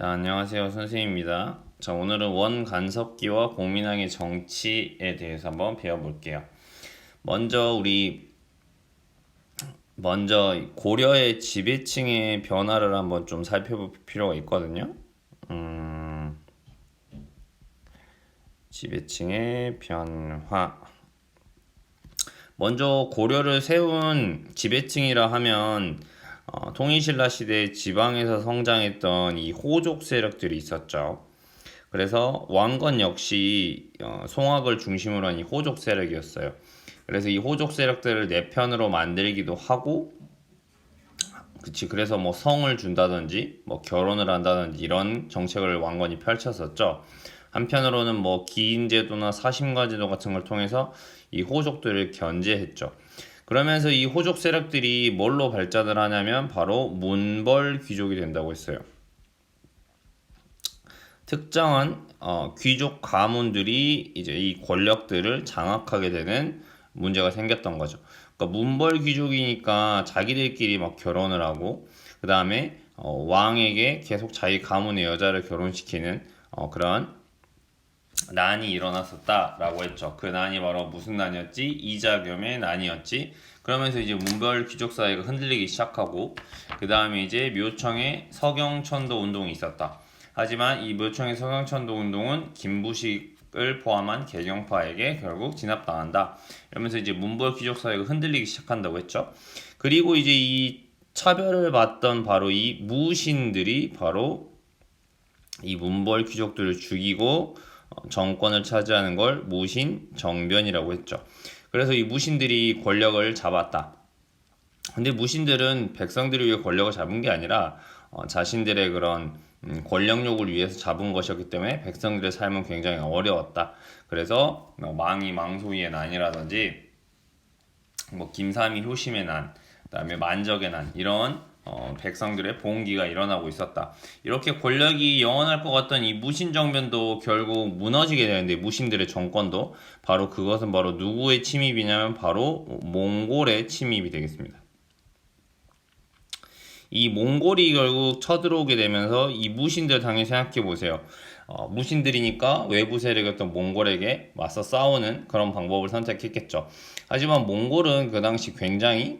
자, 안녕하세요. 선생님입니다. 자, 오늘은 원간섭기와 공민왕의 정치에 대해서 한번 배워볼게요. 먼저 고려의 지배층의 변화를 한번 좀 살펴볼 필요가 있거든요. 지배층의 변화. 먼저 고려를 세운 지배층이라 하면 통일신라 시대 지방에서 성장했던 이 호족 세력들이 있었죠. 그래서 왕건 역시 송악을 중심으로 한 이 호족 세력이었어요. 그래서 이 호족 세력들을 내 편으로 만들기도 하고, 그래서 뭐 성을 준다든지, 뭐 결혼을 한다든지 이런 정책을 왕건이 펼쳤었죠. 한편으로는 뭐 기인제도나 사심가제도 같은 걸 통해서 이 호족들을 견제했죠. 그러면서 이 호족 세력들이 뭘로 발전을 하냐면 바로 문벌 귀족이 된다고 했어요. 특정한 귀족 가문들이 이제 이 권력들을 장악하게 되는 문제가 생겼던 거죠. 그러니까 문벌 귀족이니까 자기들끼리 막 결혼을 하고 그 다음에 왕에게 계속 자기 가문의 여자를 결혼시키는 그런 난이 일어났었다라고 했죠. 그 난이 바로 무슨 난이었지? 이자겸의 난이었지. 그러면서 이제 문벌 귀족 사회가 흔들리기 시작하고 그 다음에 이제 묘청의 서경천도 운동이 있었다. 하지만 이 묘청의 서경천도 운동은 김부식을 포함한 개경파에게 결국 진압당한다. 이러면서 이제 문벌 귀족 사회가 흔들리기 시작한다고 했죠. 그리고 이제 이 차별을 받던 바로 이 무신들이 바로 이 문벌 귀족들을 죽이고 정권을 차지하는 걸 무신 정변이라고 했죠. 그래서 이 무신들이 권력을 잡았다. 근데 무신들은 백성들을 위해 권력을 잡은 게 아니라 자신들의 그런 권력욕을 위해서 잡은 것이었기 때문에 백성들의 삶은 굉장히 어려웠다. 그래서 망이 망소이의 난이라든지 뭐 김삼이 효심의 난, 그다음에 만적의 난 이런 백성들의 봉기가 일어나고 있었다. 이렇게 권력이 영원할 것 같던 이 무신정변도 결국 무너지게 되는데 무신들의 정권도 그것은 바로 누구의 침입이냐면 바로 몽골의 침입이 되겠습니다. 이 몽골이 결국 쳐들어오게 되면서 이 무신들 당연히 생각해 보세요. 무신들이니까 외부 세력이었던 몽골에게 맞서 싸우는 그런 방법을 선택했겠죠. 하지만 몽골은 그 당시 굉장히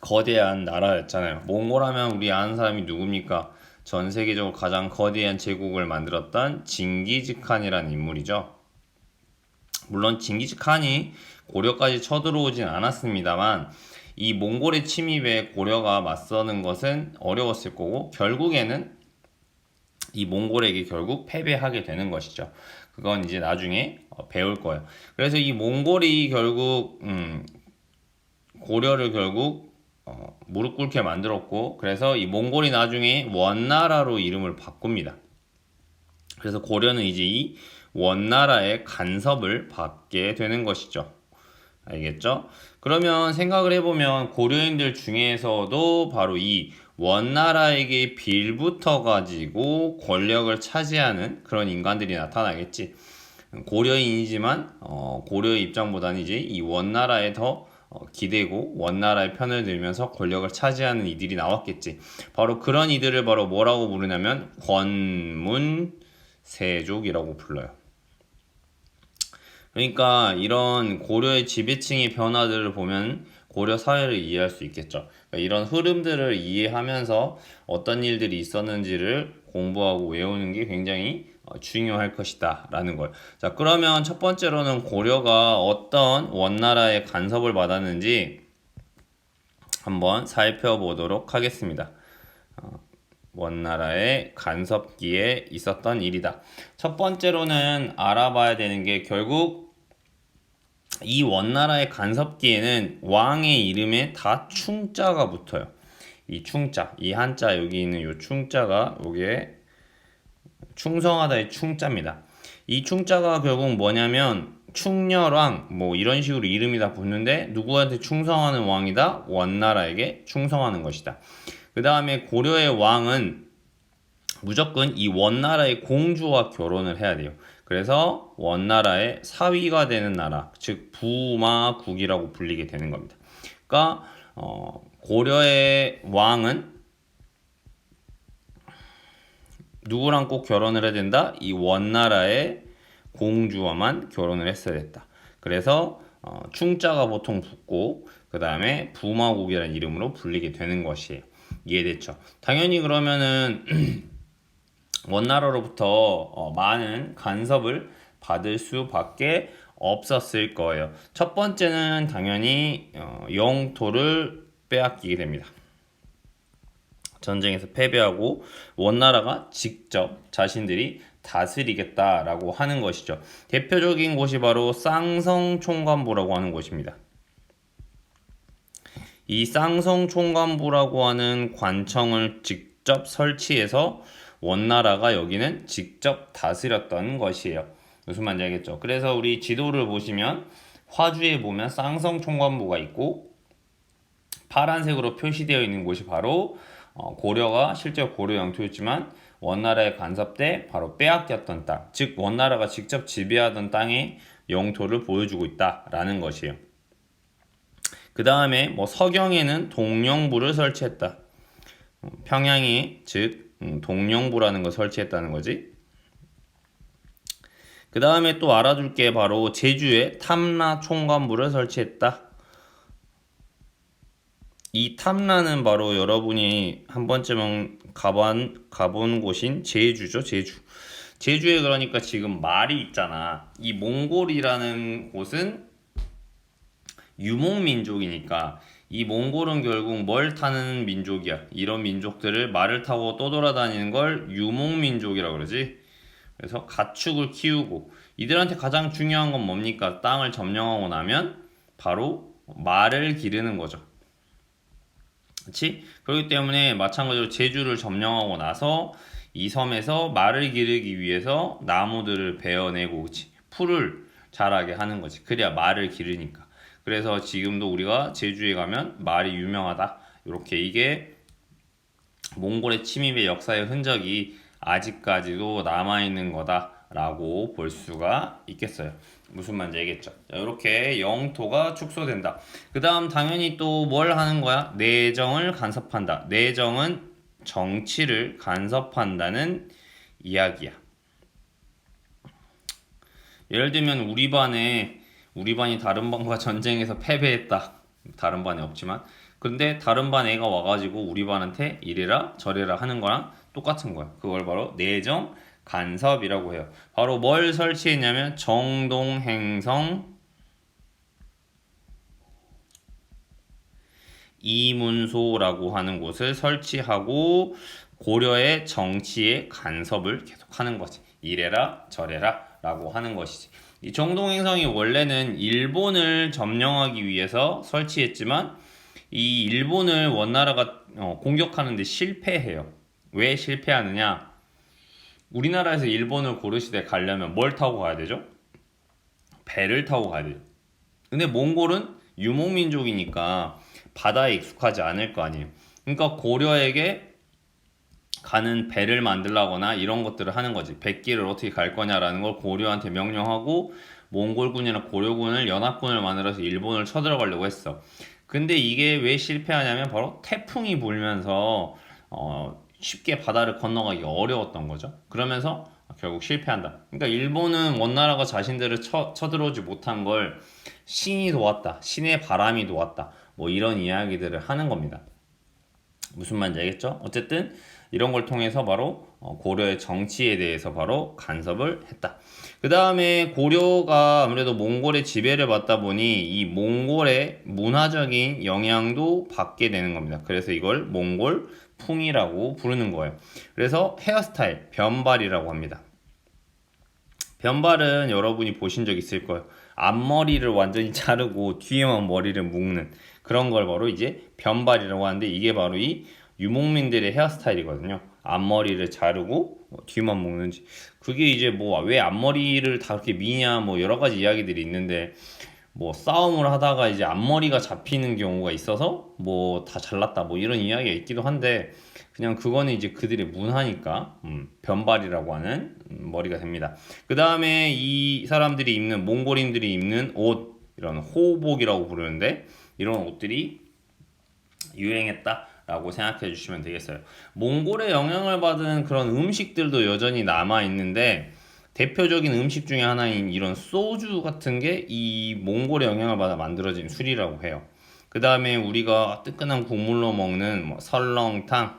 거대한 나라였잖아요. 몽골 하면 우리 아는 사람이 누굽니까? 전 세계적으로 가장 거대한 제국을 만들었던 징기즈칸이라는 인물이죠. 물론 징기즈칸이 고려까지 쳐들어오진 않았습니다만 이 몽골의 침입에 고려가 맞서는 것은 어려웠을 거고 결국에는 이 몽골에게 결국 패배하게 되는 것이죠. 그건 이제 나중에 배울 거예요. 그래서 이 몽골이 결국 고려를 결국 무릎 꿇게 만들었고 그래서 이 몽골이 나중에 원나라로 이름을 바꿉니다. 그래서 고려는 이제 이 원나라의 간섭을 받게 되는 것이죠. 알겠죠? 그러면 생각을 해보면 고려인들 중에서도 바로 이 원나라에게 빌붙어 가지고 권력을 차지하는 그런 인간들이 나타나겠지. 고려인이지만 고려의 입장보다는 이제 이 원나라에 더 기대고 원나라의 편을 들면서 권력을 차지하는 이들이 나왔겠지. 바로 그런 이들을 바로 뭐라고 부르냐면 권문세족이라고 불러요. 그러니까 이런 고려의 지배층의 변화들을 보면 고려 사회를 이해할 수 있겠죠. 그러니까 이런 흐름들을 이해하면서 어떤 일들이 있었는지를 공부하고 외우는 게 굉장히 중요할 것이다 라는 걸. 자, 그러면 첫 번째로는 고려가 어떤 원나라의 간섭을 받았는지 한번 살펴보도록 하겠습니다. 원나라의 간섭기에 있었던 일이다. 첫 번째로는 알아봐야 되는 게 결국 이 원나라의 간섭기에는 왕의 이름에 다 충자가 붙어요. 이 충자, 이 한자 여기 있는 이 충자가 여기에 충성하다의 충자입니다. 이 충자가 결국 뭐냐면 충렬왕 뭐 이런 식으로 이름이 다 붙는데 누구한테 충성하는 왕이다? 원나라에게 충성하는 것이다. 그 다음에 고려의 왕은 무조건 이 원나라의 공주와 결혼을 해야 돼요. 그래서 원나라의 사위가 되는 나라, 즉 부마국이라고 불리게 되는 겁니다. 그러니까 고려의 왕은 누구랑 꼭 결혼을 해야 된다? 이 원나라의 공주와만 결혼을 했어야 됐다. 그래서 충자가 보통 붙고 그 다음에 부마국이라는 이름으로 불리게 되는 것이에요. 이해됐죠? 당연히 그러면은 원나라로부터 많은 간섭을 받을 수밖에 없었을 거예요. 첫 번째는 당연히 영토를 빼앗기게 됩니다. 전쟁에서 패배하고 원나라가 직접 자신들이 다스리겠다라고 하는 것이죠. 대표적인 곳이 바로 쌍성총관부라고 하는 곳입니다. 이 쌍성총관부라고 하는 관청을 직접 설치해서 원나라가 여기는 직접 다스렸던 것이에요. 무슨 말인지 알겠죠? 그래서 우리 지도를 보시면 화주에 보면 쌍성총관부가 있고 파란색으로 표시되어 있는 곳이 바로 고려가 실제 고려 영토였지만 원나라의 간섭 때 바로 빼앗겼던 땅, 즉 원나라가 직접 지배하던 땅의 영토를 보여주고 있다라는 것이에요. 그 다음에 서경에는 동령부를 설치했다. 평양에 즉 동령부라는 걸 설치했다는 거지. 그 다음에 또 알아둘 게 바로 제주에 탐라총관부를 설치했다. 이 탐라는 바로 여러분이 한 번쯤은 가본 곳인 제주죠, 제주. 제주에 그러니까 지금 말이 있잖아. 이 몽골이라는 곳은 유목민족이니까 이 몽골은 결국 뭘 타는 민족이야. 이런 민족들을 말을 타고 떠돌아다니는 걸 유목민족이라고 그러지. 그래서 가축을 키우고 이들한테 가장 중요한 건 뭡니까? 땅을 점령하고 나면 바로 말을 기르는 거죠. 그렇지? 그렇기 때문에 마찬가지로 제주를 점령하고 나서 이 섬에서 말을 기르기 위해서 나무들을 베어내고 그치? 풀을 자라게 하는 거지. 그래야 말을 기르니까. 그래서 지금도 우리가 제주에 가면 말이 유명하다. 이렇게 이게 몽골의 침입의 역사의 흔적이 아직까지도 남아있는 거다라고 볼 수가 있겠어요. 무슨 말인지 알겠죠? 자, 이렇게 영토가 축소된다. 그 다음 당연히 또 뭘 하는 거야? 내정을 간섭한다. 내정은 정치를 간섭한다는 이야기야. 예를 들면 우리 반이 다른 반과 전쟁에서 패배했다. 다른 반이 없지만. 근데 다른 반 애가 와가지고 우리 반한테 이래라 저래라 하는 거랑 똑같은 거야. 그걸 바로 내정 간섭이라고 해요. 바로 뭘 설치했냐면 정동행성 이문소라고 하는 곳을 설치하고 고려의 정치에 간섭을 계속하는 거지. 이래라 저래라 라고 하는 것이지. 이 정동행성이 원래는 일본을 점령하기 위해서 설치했지만 이 일본을 원나라가 공격하는데 실패해요. 왜 실패하느냐? 우리나라에서 일본을 고려시대 가려면 뭘 타고 가야 되죠? 배를 타고 가야 돼요. 근데 몽골은 유목민족이니까 바다에 익숙하지 않을 거 아니에요. 그러니까 고려에게 가는 배를 만들라거나 이런 것들을 하는 거지. 백길을 어떻게 갈 거냐라는 걸 고려한테 명령하고 몽골군이나 고려군을 연합군을 만들어서 일본을 쳐들어가려고 했어. 근데 이게 왜 실패하냐면 바로 태풍이 불면서 쉽게 바다를 건너가기 어려웠던 거죠. 그러면서 결국 실패한다. 그러니까 일본은 원나라가 자신들을 쳐들어오지 못한 걸 신이 도왔다. 신의 바람이 도왔다. 뭐 이런 이야기들을 하는 겁니다. 무슨 말인지 알겠죠? 어쨌든 이런 걸 통해서 바로 고려의 정치에 대해서 바로 간섭을 했다. 그 다음에 고려가 아무래도 몽골의 지배를 받다 보니 이 몽골의 문화적인 영향도 받게 되는 겁니다. 그래서 이걸 몽골풍이라고 부르는 거예요. 그래서 헤어스타일, 변발이라고 합니다. 변발은 여러분이 보신 적 있을 거예요. 앞머리를 완전히 자르고 뒤에만 머리를 묶는 그런 걸 바로 이제 변발이라고 하는데 이게 바로 이 유목민들의 헤어스타일이거든요. 앞머리를 자르고 뒤만 묶는지. 그게 이제 뭐 왜 앞머리를 다 그렇게 미냐 뭐 여러 가지 이야기들이 있는데 뭐 싸움을 하다가 이제 앞머리가 잡히는 경우가 있어서 뭐 다 잘랐다 뭐 이런 이야기가 있기도 한데 그냥 그거는 이제 그들의 문화니까 변발이라고 하는 머리가 됩니다. 그 다음에 이 사람들이 입는 몽골인들이 입는 옷 이런 호복이라고 부르는데 이런 옷들이 유행했다 라고 생각해 주시면 되겠어요. 몽골의 영향을 받은 그런 음식들도 여전히 남아 있는데 대표적인 음식 중에 하나인 이런 소주 같은 게 이 몽골의 영향을 받아 만들어진 술이라고 해요. 그 다음에 우리가 뜨끈한 국물로 먹는 뭐 설렁탕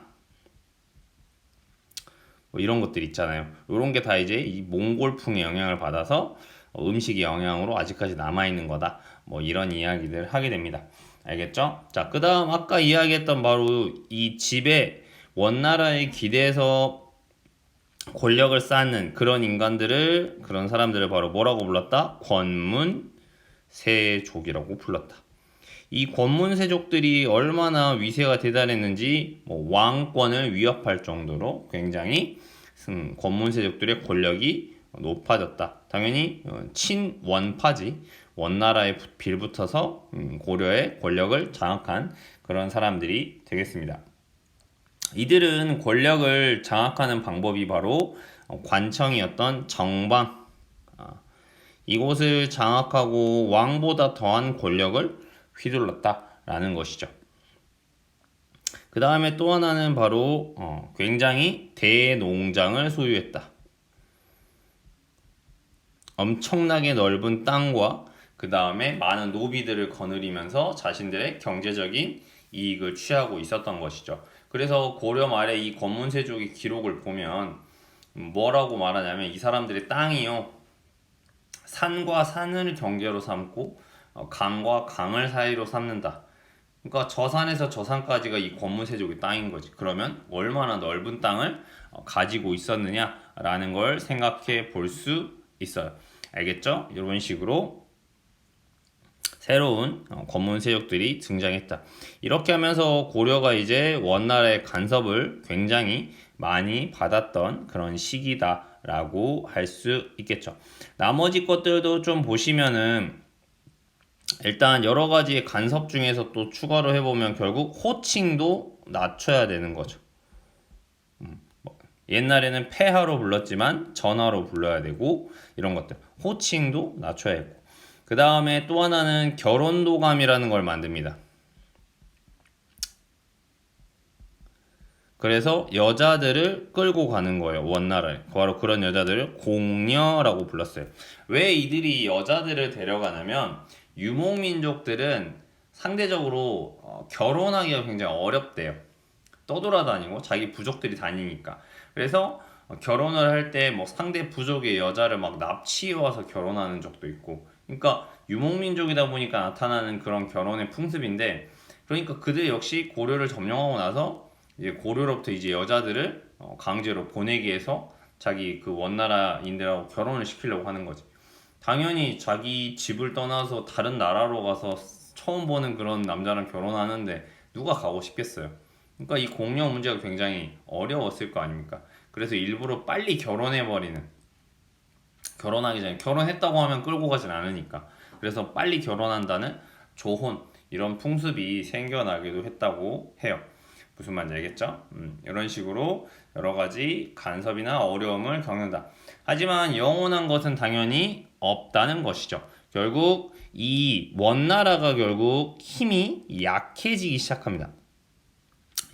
뭐 이런 것들 있잖아요. 이런 게 다 이제 이 몽골풍의 영향을 받아서 음식의 영향으로 아직까지 남아있는 거다. 뭐 이런 이야기들 하게 됩니다. 알겠죠? 자, 그 다음 아까 이야기했던 바로 이 집에 원나라에 기대서 권력을 쌓는 그런 인간들을, 그런 사람들을 바로 뭐라고 불렀다? 권문세족이라고 불렀다. 이 권문세족들이 얼마나 위세가 대단했는지 뭐 왕권을 위협할 정도로 굉장히 권문세족들의 권력이 높아졌다. 당연히 친원파지, 원나라에 빌붙어서 고려의 권력을 장악한 그런 사람들이 되겠습니다. 이들은 권력을 장악하는 방법이 바로 관청이었던 정방, 이곳을 장악하고 왕보다 더한 권력을 휘둘렀다라는 것이죠. 그 다음에 또 하나는 바로 굉장히 대농장을 소유했다. 엄청나게 넓은 땅과 그 다음에 많은 노비들을 거느리면서 자신들의 경제적인 이익을 취하고 있었던 것이죠. 그래서 고려 말에 이 권문세족의 기록을 보면 뭐라고 말하냐면 이 사람들의 땅이요, 산과 산을 경계로 삼고 강과 강을 사이로 삼는다. 그러니까 저 산에서 저 산까지가 이 권문세족의 땅인 거지. 그러면 얼마나 넓은 땅을 가지고 있었느냐라는 걸 생각해 볼 수 있어요. 알겠죠? 이런 식으로 새로운 권문세족들이 등장했다. 이렇게 하면서 고려가 이제 원나라의 간섭을 굉장히 많이 받았던 그런 시기다라고 할 수 있겠죠. 나머지 것들도 좀 보시면은 일단 여러 가지 간섭 중에서 또 추가로 해보면 결국 호칭도 낮춰야 되는 거죠. 옛날에는 폐하로 불렀지만 전하로 불러야 되고 이런 것들 호칭도 낮춰야 했고, 그 다음에 또 하나는 결혼도감이라는 걸 만듭니다. 그래서 여자들을 끌고 가는 거예요. 원나라에. 바로 그런 여자들을 공녀라고 불렀어요. 왜 이들이 여자들을 데려가냐면 유목민족들은 상대적으로 결혼하기가 굉장히 어렵대요. 떠돌아다니고 자기 부족들이 다니니까. 그래서 결혼을 할 때 뭐 상대 부족의 여자를 막 납치해 와서 결혼하는 적도 있고. 그러니까 유목민족이다 보니까 나타나는 그런 결혼의 풍습인데, 그러니까 그들 역시 고려를 점령하고 나서 이제 고려로부터 이제 여자들을 강제로 보내기 해서 자기 그 원나라인들하고 결혼을 시키려고 하는 거지. 당연히 자기 집을 떠나서 다른 나라로 가서 처음 보는 그런 남자랑 결혼하는데 누가 가고 싶겠어요. 그러니까 이 공여 문제가 굉장히 어려웠을 거 아닙니까? 그래서 일부러 빨리 결혼해버리는, 결혼하기 전에 결혼했다고 하면 끌고 가진 않으니까, 그래서 빨리 결혼한다는 조혼, 이런 풍습이 생겨나기도 했다고 해요. 무슨 말인지 알겠죠? 이런 식으로 여러 가지 간섭이나 어려움을 겪는다. 하지만 영원한 것은 당연히 없다는 것이죠. 결국 이 원나라가 결국 힘이 약해지기 시작합니다.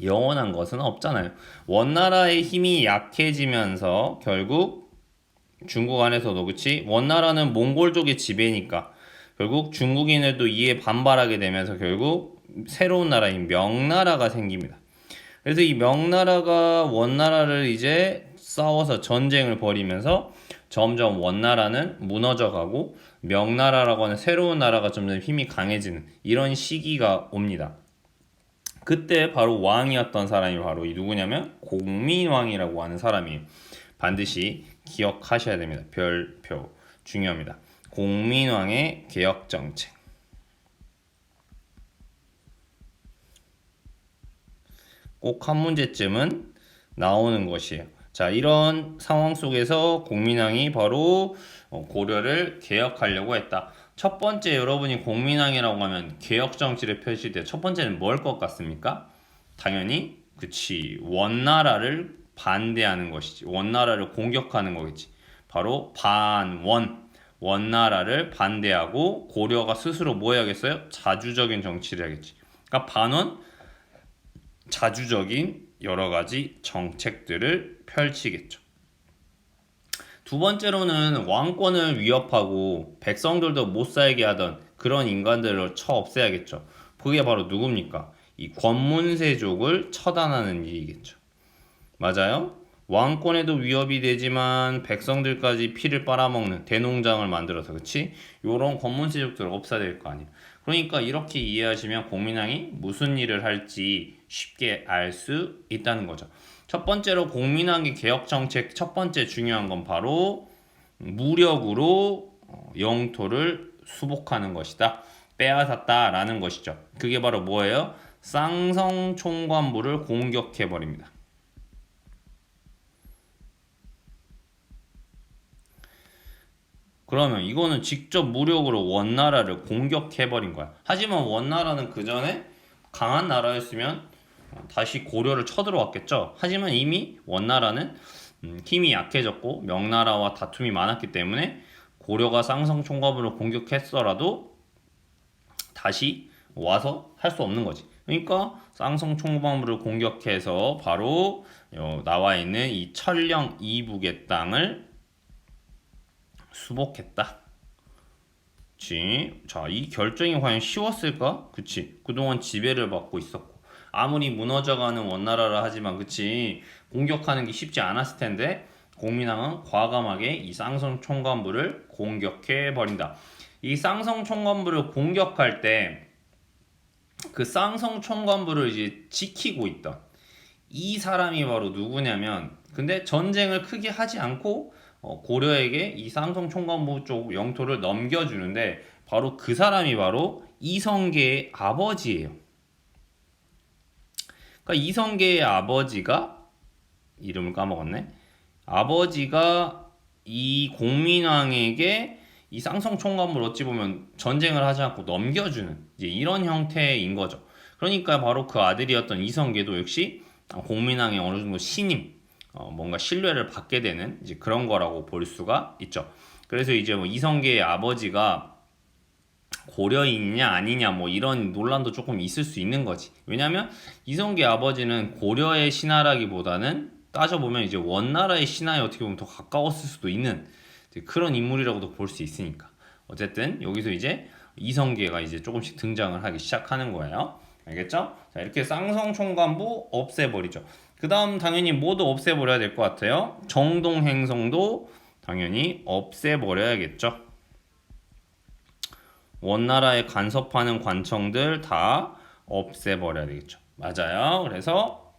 영원한 것은 없잖아요. 원나라의 힘이 약해지면서 결국 중국 안에서도 그치? 원나라는 몽골족의 지배니까 결국 중국인들도 이에 반발하게 되면서 결국 새로운 나라인 명나라가 생깁니다. 그래서 이 명나라가 원나라를 이제 싸워서 전쟁을 벌이면서 점점 원나라는 무너져가고 명나라라고 하는 새로운 나라가 점점 힘이 강해지는 이런 시기가 옵니다. 그때 바로 왕이었던 사람이 바로 이 누구냐면 공민왕이라고 하는 사람이에요. 반드시 기억하셔야 됩니다. 별표 중요합니다. 공민왕의 개혁정책. 꼭 한 문제쯤은 나오는 것이에요. 자, 이런 상황 속에서 공민왕이 바로 고려를 개혁하려고 했다. 첫 번째, 여러분이 공민왕이라고 하면 개혁정치를 펼칠 때 첫 번째는 뭘 것 같습니까? 당연히 그치, 원나라를 반대하는 것이지. 원나라를 공격하는 거겠지. 바로 반원, 원나라를 반대하고 고려가 스스로 뭐 해야겠어요? 자주적인 정치를 해야겠지. 그러니까 반원, 자주적인 여러 가지 정책들을 펼치겠죠. 두 번째로는 왕권을 위협하고 백성들도 못 살게 하던 그런 인간들을 쳐 없애야겠죠. 그게 바로 누굽니까? 이 권문세족을 처단하는 일이겠죠. 맞아요? 왕권에도 위협이 되지만 백성들까지 피를 빨아먹는 대농장을 만들어서, 그치? 요런 권문세족들을 없애야 될 거 아니에요. 그러니까 이렇게 이해하시면 공민왕이 무슨 일을 할지 쉽게 알 수 있다는 거죠. 첫 번째로 공민왕의 개혁 정책 첫 번째 중요한 건 바로 무력으로 영토를 수복하는 것이다. 빼앗았다라는 것이죠. 그게 바로 뭐예요? 쌍성 총관부를 공격해 버립니다. 그러면 이거는 직접 무력으로 원나라를 공격해 버린 거야. 하지만 원나라는 그 전에 강한 나라였으면 다시 고려를 쳐들어왔겠죠. 하지만 이미 원나라는 힘이 약해졌고 명나라와 다툼이 많았기 때문에 고려가 쌍성 총관부를 공격했더라도 다시 와서 할 수 없는 거지. 그러니까 쌍성 총관부를 공격해서 바로 나와 있는 이 천령 이북의 땅을 수복했다. 그치? 자, 이 결정이 과연 쉬웠을까? 그치? 그동안 지배를 받고 있었고 아무리 무너져가는 원나라라 하지만, 그치? 공격하는 게 쉽지 않았을 텐데 공민왕은 과감하게 이 쌍성 총관부를 공격해 버린다. 이 쌍성 총관부를 공격할 때 그 쌍성 총관부를 이제 지키고 있던 이 사람이 바로 누구냐면, 근데 전쟁을 크게 하지 않고 고려에게 이 쌍성 총관부 쪽 영토를 넘겨주는데 바로 그 사람이 바로 이성계의 아버지예요. 그러니까 이성계의 아버지가, 이름을 까먹었네. 아버지가 이 공민왕에게 이 쌍성 총관부를 어찌 보면 전쟁을 하지 않고 넘겨주는 이제 이런 형태인 거죠. 그러니까 바로 그 아들이었던 이성계도 역시 공민왕의 어느 정도 신임, 뭔가 신뢰를 받게 되는 이제 그런 거라고 볼 수가 있죠. 그래서 이제 뭐 이성계의 아버지가 고려인이냐 아니냐 뭐 이런 논란도 조금 있을 수 있는 거지. 왜냐면 이성계 아버지는 고려의 신하라기보다는 따져보면 이제 원나라의 신하에 어떻게 보면 더 가까웠을 수도 있는 그런 인물이라고도 볼 수 있으니까. 어쨌든 여기서 이제 이성계가 이제 조금씩 등장을 하기 시작하는 거예요. 알겠죠? 자, 이렇게 쌍성 총관부 없애버리죠. 그 다음 당연히 모두 없애버려야 될 것 같아요. 정동행성도 당연히 없애버려야겠죠. 원나라에 간섭하는 관청들 다 없애버려야 되겠죠. 맞아요. 그래서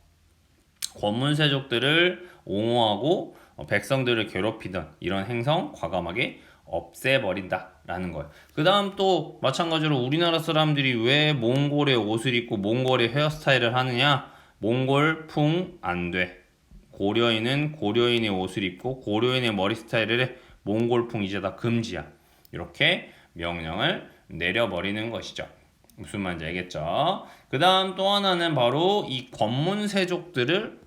권문세족들을 옹호하고 백성들을 괴롭히던 이런 행성 과감하게 없애버린다라는 거예요. 그 다음 또 마찬가지로 우리나라 사람들이 왜 몽골의 옷을 입고 몽골의 헤어스타일을 하느냐? 몽골풍 안 돼. 고려인은 고려인의 옷을 입고 고려인의 머리 스타일을 해. 몽골풍 이제 다 금지야. 이렇게 명령을 내려버리는 것이죠. 무슨 말인지 알겠죠? 그 다음 또 하나는 바로 이 권문세족들을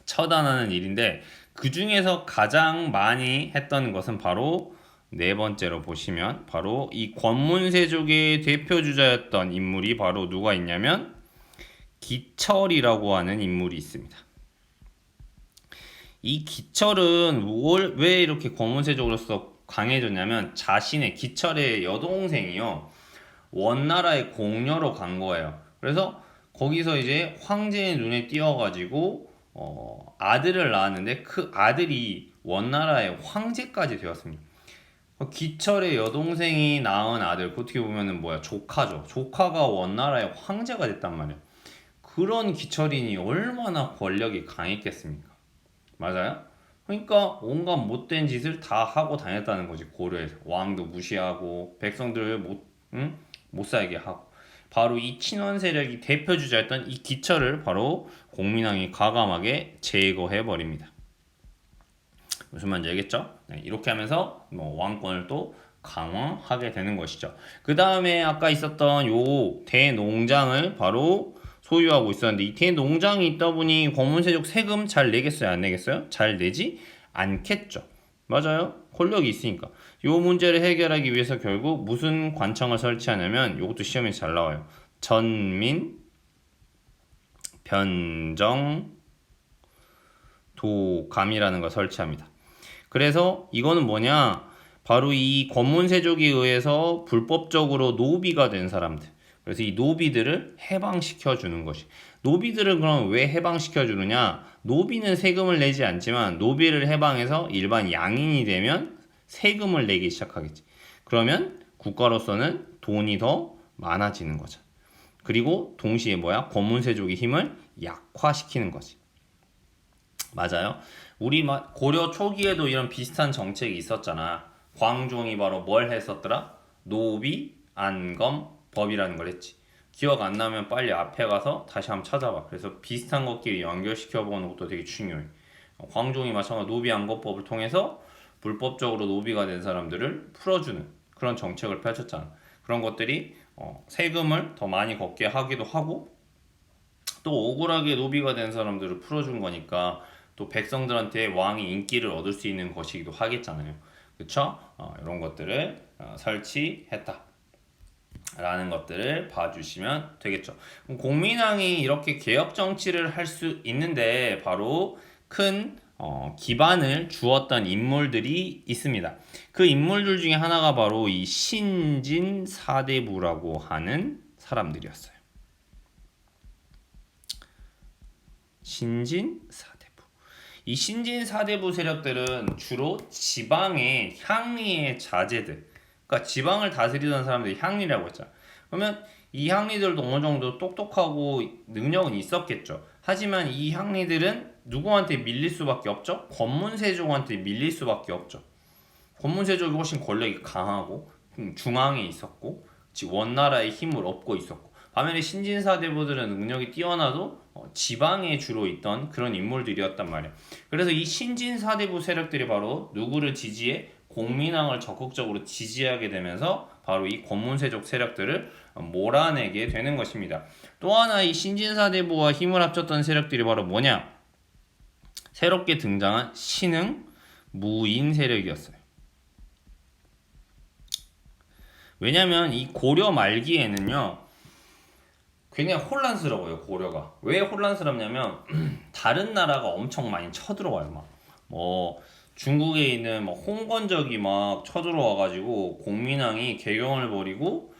처단하는 일인데 그 중에서 가장 많이 했던 것은 바로 네 번째로 보시면 바로 이 권문세족의 대표주자였던 인물이 바로 누가 있냐면 기철이라고 하는 인물이 있습니다. 이 기철은 왜 이렇게 권문세족으로서 강해졌냐면 자신의 기철의 여동생이요 원나라의 공녀로 간 거예요. 그래서 거기서 이제 황제의 눈에 띄어가지고 아들을 낳았는데 그 아들이 원나라의 황제까지 되었습니다. 기철의 여동생이 낳은 아들, 어떻게 보면은 뭐야, 조카죠. 조카가 원나라의 황제가 됐단 말이야. 그런 기철인이 얼마나 권력이 강했겠습니까? 맞아요? 그러니까 온갖 못된 짓을 다 하고 다녔다는 거지. 고려에서 왕도 무시하고 백성들을 못 살게 하고. 바로 이 친원 세력이 대표 주자였던 이 기철을 바로 공민왕이 과감하게 제거해 버립니다. 무슨 말인지 알겠죠? 네, 이렇게 하면서 왕권을 또 강화하게 되는 것이죠. 그 다음에 아까 있었던 요 대농장을 바로 소유하고 있었는데 이 대농장이 있다 보니 권문세족 세금 잘 내겠어요? 안 내겠어요? 잘 내지 않겠죠. 맞아요. 권력이 있으니까. 요 문제를 해결하기 위해서 결국 무슨 관청을 설치하냐면 요것도 시험에 잘 나와요. 전민 변정도감이라는 걸 설치합니다. 그래서 이거는 뭐냐? 바로 이 권문세족에 의해서 불법적으로 노비가 된 사람들. 그래서 이 노비들을 해방시켜 주는 것이. 노비들을 그럼 왜 해방시켜 주느냐? 노비는 세금을 내지 않지만 노비를 해방해서 일반 양인이 되면 세금을 내기 시작하겠지. 그러면 국가로서는 돈이 더 많아지는 거죠. 그리고 동시에 뭐야? 권문세족의 힘을 약화시키는 거지. 맞아요. 우리 고려 초기에도 이런 비슷한 정책이 있었잖아. 광종이 바로 뭘 했었더라? 노비, 안검, 법이라는 걸 했지. 기억 안 나면 빨리 앞에 가서 다시 한번 찾아봐. 그래서 비슷한 것끼리 연결시켜 보는 것도 되게 중요해. 광종이 마찬가지로 노비 안검법을 통해서 불법적으로 노비가 된 사람들을 풀어주는 그런 정책을 펼쳤잖아. 그런 것들이 세금을 더 많이 걷게 하기도 하고 또 억울하게 노비가 된 사람들을 풀어준 거니까 또 백성들한테 왕이 인기를 얻을 수 있는 것이기도 하겠잖아요. 그쵸? 이런 것들을 설치했다. 라는 것들을 봐주시면 되겠죠. 공민왕이 이렇게 개혁 정치를 할 수 있는데 바로 큰 기반을 주었던 인물들이 있습니다. 그 인물들 중에 하나가 바로 이 신진 사대부라고 하는 사람들이었어요. 신진 사대부. 이 신진 사대부 세력들은 주로 지방의 향리의 자제들, 그러니까 지방을 다스리던 사람들이 향리라고 했잖아. 그러면 이 향리들도 어느 정도 똑똑하고 능력은 있었겠죠. 하지만 이 향리들은 누구한테 밀릴 수밖에 없죠? 권문세족한테 밀릴 수밖에 없죠. 권문세족이 훨씬 권력이 강하고 중앙에 있었고 원나라의 힘을 얻고 있었고 반면에 신진사대부들은 능력이 뛰어나도 지방에 주로 있던 그런 인물들이었단 말이야. 그래서 이 신진사대부 세력들이 바로 누구를 지지해? 공민왕을 적극적으로 지지하게 되면서 바로 이 권문세족 세력들을 몰아내게 되는 것입니다. 또 하나 이 신진사대부와 힘을 합쳤던 세력들이 바로 뭐냐? 새롭게 등장한 신흥 무인 세력이었어요. 왜냐면 이 고려 말기에는요 굉장히 혼란스러워요. 고려가 왜 혼란스럽냐면 다른 나라가 엄청 많이 쳐들어와요. 뭐 중국에 있는 홍건적이 막 쳐들어와가지고 공민왕이 개경을 벌이고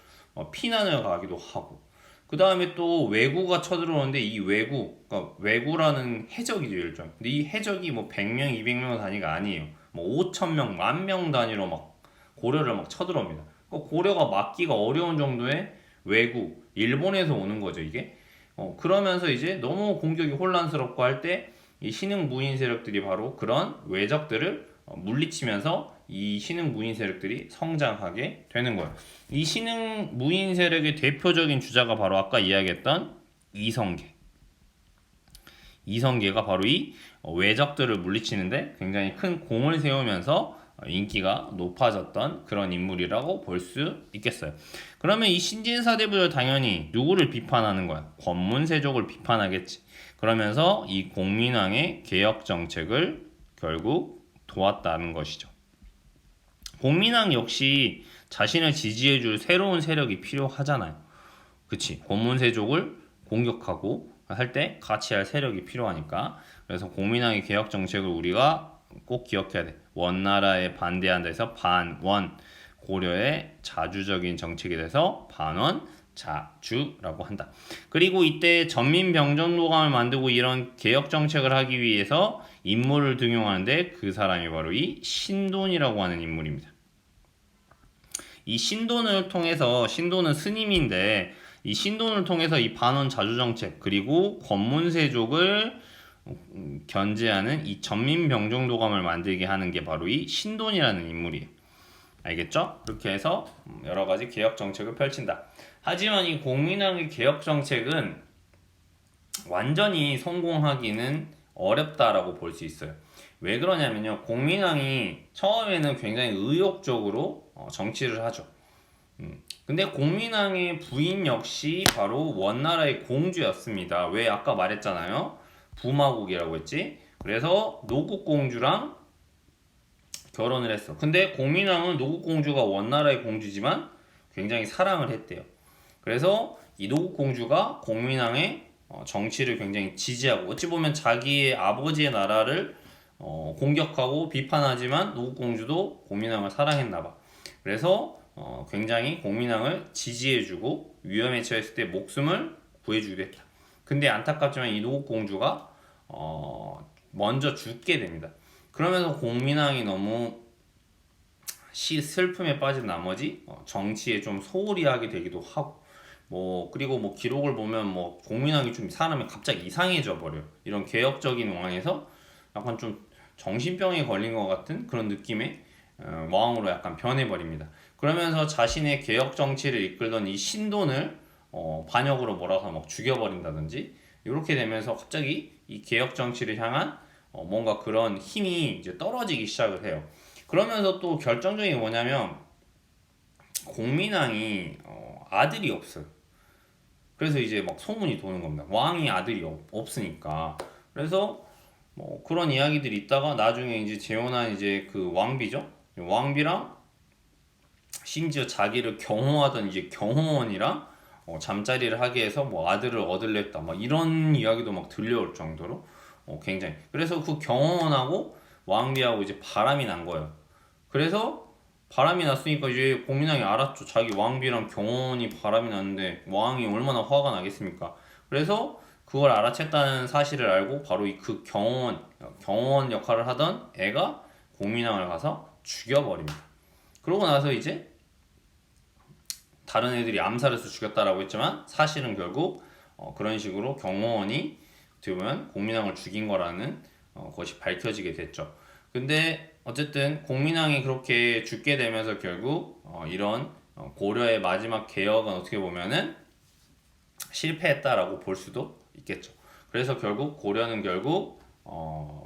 피난을 가기도 하고 그 다음에 또 왜구가 쳐들어오는데 이 그러니까 왜구라는 해적이죠 일종. 근데 이 해적이 뭐 100명, 200명 단위가 아니에요. 뭐 5,000명, 10,000명 단위로 막 고려를 막 쳐들어옵니다. 그러니까 고려가 막기가 어려운 정도의 왜구, 일본에서 오는 거죠 이게. 그러면서 이제 너무 공격이 혼란스럽고 할 때 이 신흥 무인 세력들이 바로 그런 외적들을 물리치면서 이 신흥 무인 세력들이 성장하게 되는 거예요. 이 신흥 무인 세력의 대표적인 주자가 바로 아까 이야기했던 이성계. 이성계가 바로 이 외적들을 물리치는데 굉장히 큰 공을 세우면서 인기가 높아졌던 그런 인물이라고 볼 수 있겠어요. 그러면 이 신진사대부들 당연히 누구를 비판하는 거야? 권문세족을 비판하겠지. 그러면서 이 공민왕의 개혁 정책을 결국 도왔다는 것이죠. 공민왕 역시 자신을 지지해줄 새로운 세력이 필요하잖아요. 그치? 권문세족을 공격하고 할 때 같이 할 세력이 필요하니까. 그래서 공민왕의 개혁 정책을 우리가 꼭 기억해야 돼. 원나라에 반대한다 해서 반원, 고려의 자주적인 정책에 대해서 반원, 자주라고 한다. 그리고 이때 전민병정도감을 만들고 이런 개혁 정책을 하기 위해서 인물을 등용하는데 그 사람이 바로 이 신돈이라고 하는 인물입니다. 이 신돈을 통해서 신돈은 스님인데 이 신돈을 통해서 이 반원 자주 정책 그리고 권문세족을 견제하는 이 전민병정도감을 만들게 하는 게 바로 이 신돈이라는 인물이에요. 알겠죠? 그렇게 해서 여러 가지 개혁 정책을 펼친다. 하지만 이 공민왕의 개혁 정책은 완전히 성공하기는 어렵다라고 볼 수 있어요. 왜 그러냐면요. 공민왕이 처음에는 굉장히 의욕적으로 정치를 하죠. 근데 공민왕의 부인 역시 바로 원나라의 공주였습니다. 왜 아까 말했잖아요. 부마국이라고 했지. 그래서 노국공주랑 결혼을 했어. 근데 공민왕은 노국공주가 원나라의 공주지만 굉장히 사랑을 했대요. 그래서 이 노국공주가 공민왕의 정치를 굉장히 지지하고 어찌 보면 자기의 아버지의 나라를 공격하고 비판하지만 노국공주도 공민왕을 사랑했나 봐. 그래서 굉장히 공민왕을 지지해주고 위험에 처했을 때 목숨을 구해주기도 했다. 근데 안타깝지만 이 노국공주가 먼저 죽게 됩니다. 그러면서 공민왕이 너무 슬픔에 빠진 나머지 정치에 좀 소홀히 하게 되기도 하고 그리고 기록을 보면 공민왕이 좀 사람이 갑자기 이상해져 버려요. 이런 개혁적인 왕에서 약간 좀 정신병에 걸린 것 같은 그런 느낌의 왕으로 약간 변해버립니다. 그러면서 자신의 개혁 정치를 이끌던 이 신돈을 반역으로 몰아서 죽여버린다든지 이렇게 되면서 갑자기 이 개혁 정치를 향한 뭔가 그런 힘이 이제 떨어지기 시작을 해요. 그러면서 또 결정적인 게 뭐냐면 공민왕이 아들이 없어요. 그래서 이제 소문이 도는 겁니다. 왕이 아들이 없으니까. 그래서 그런 이야기들이 있다가 나중에 이제 재혼한 이제 그 왕비죠. 왕비랑 심지어 자기를 경호하던 이제 경호원이랑 잠자리를 하게 해서 아들을 얻으려 했다. 이런 이야기도 들려올 정도로 굉장히. 그래서 그 경호원하고 왕비하고 이제 바람이 난 거예요. 그래서 바람이 났으니까 이제 공민왕이 알았죠. 자기 왕비랑 경호원이 바람이 났는데 왕이 얼마나 화가 나겠습니까? 그래서 그걸 알아챘다는 사실을 알고 바로 그 경호원 역할을 하던 애가 공민왕을 가서 죽여버립니다. 그러고 나서 이제 다른 애들이 암살해서 죽였다라고 했지만 사실은 결국 그런 식으로 경호원이 어떻게 보면 공민왕을 죽인 거라는 것이 밝혀지게 됐죠. 근데 어쨌든 공민왕이 그렇게 죽게 되면서 결국 이런 고려의 마지막 개혁은 어떻게 보면은 실패했다라고 볼 수도 있겠죠. 그래서 결국 고려는 결국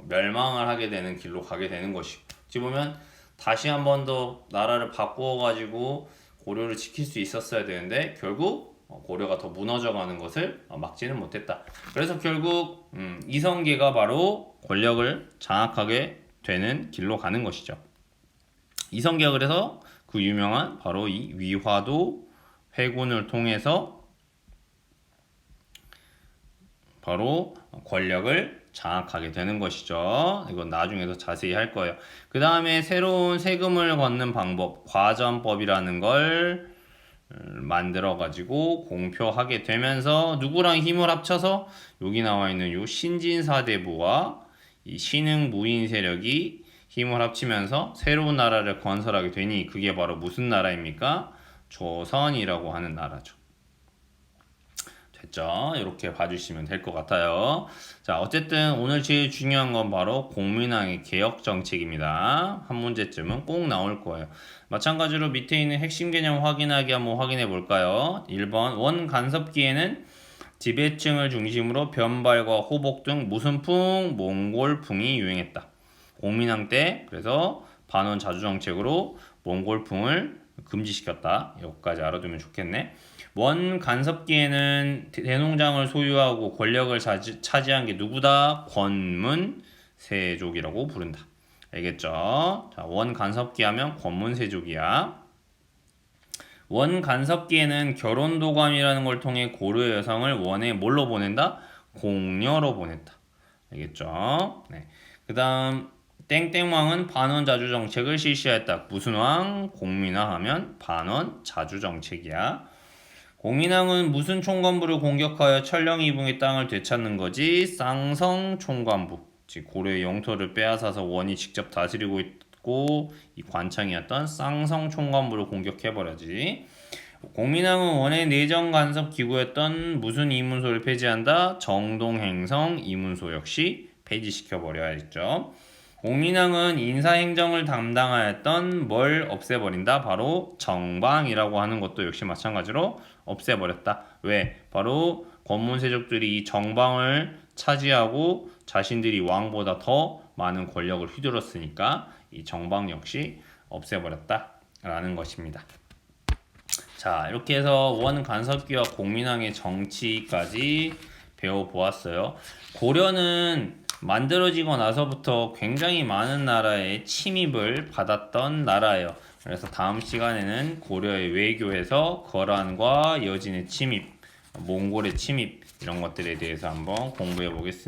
멸망을 하게 되는 길로 가게 되는 것이고, 어찌 보면 다시 한 번 더 나라를 바꾸어 가지고 고려를 지킬 수 있었어야 되는데 결국 고려가 더 무너져가는 것을 막지는 못했다. 그래서 결국 이성계가 바로 권력을 장악하게 되는 길로 가는 것이죠. 이성계가 그래서 그 유명한 바로 이 위화도 회군을 통해서 바로 권력을 장악하게 되는 것이죠. 이건 나중에 더 자세히 할 거예요. 그 다음에 새로운 세금을 걷는 방법, 과전법이라는 걸 만들어 가지고 공표하게 되면서 누구랑 힘을 합쳐서 여기 나와 있는 요 신진사대부와 이 신흥 무인 세력이 힘을 합치면서 새로운 나라를 건설하게 되니 그게 바로 무슨 나라입니까? 조선이라고 하는 나라죠. 됐죠? 이렇게 봐주시면 될 것 같아요. 자, 어쨌든 오늘 제일 중요한 건 바로 공민왕의 개혁 정책입니다. 한 문제쯤은 꼭 나올 거예요. 마찬가지로 밑에 있는 핵심 개념 확인하기 한번 확인해 볼까요? 1번 원 간섭기에는 지배층을 중심으로 변발과 호복 등 무슨풍, 몽골풍이 유행했다. 공민왕 때 그래서 반원 자주 정책으로 몽골풍을 금지시켰다. 여기까지 알아두면 좋겠네. 원 간섭기에는 대농장을 소유하고 권력을 차지한 게 누구다? 권문세족이라고 부른다. 알겠죠? 자, 원 간섭기 하면 권문세족이야. 원 간섭기에는 결혼도감이라는 걸 통해 고려의 여성을 원에 뭘로 보낸다? 공녀로 보냈다. 알겠죠? 네. 그 다음 땡땡왕은 반원 자주 정책을 실시했다. 무슨 왕? 공민왕 하면 반원 자주 정책이야. 공민왕은 무슨 총관부를 공격하여 천령이붕의 땅을 되찾는 거지? 쌍성 총관부. 즉 고려의 영토를 빼앗아서 원이 직접 다스리고 있고 이 관청이었던 쌍성 총관부를 공격해버려지. 공민왕은 원의 내정 간섭 기구였던 무슨 이문소를 폐지한다? 정동행성 이문소 역시 폐지시켜버려야 했죠. 공민왕은 인사행정을 담당하였던 뭘 없애버린다? 바로 정방이라고 하는 것도 역시 마찬가지로 없애버렸다. 왜? 바로 권문세족들이 이 정방을 차지하고 자신들이 왕보다 더 많은 권력을 휘둘렀으니까 이 정방 역시 없애버렸다 라는 것입니다. 자, 이렇게 해서 원 간섭기와 공민왕의 정치까지 배워보았어요. 고려는 만들어지고 나서부터 굉장히 많은 나라의 침입을 받았던 나라예요. 그래서 다음 시간에는 고려의 외교에서 거란과 여진의 침입, 몽골의 침입 이런 것들에 대해서 한번 공부해 보겠습니다.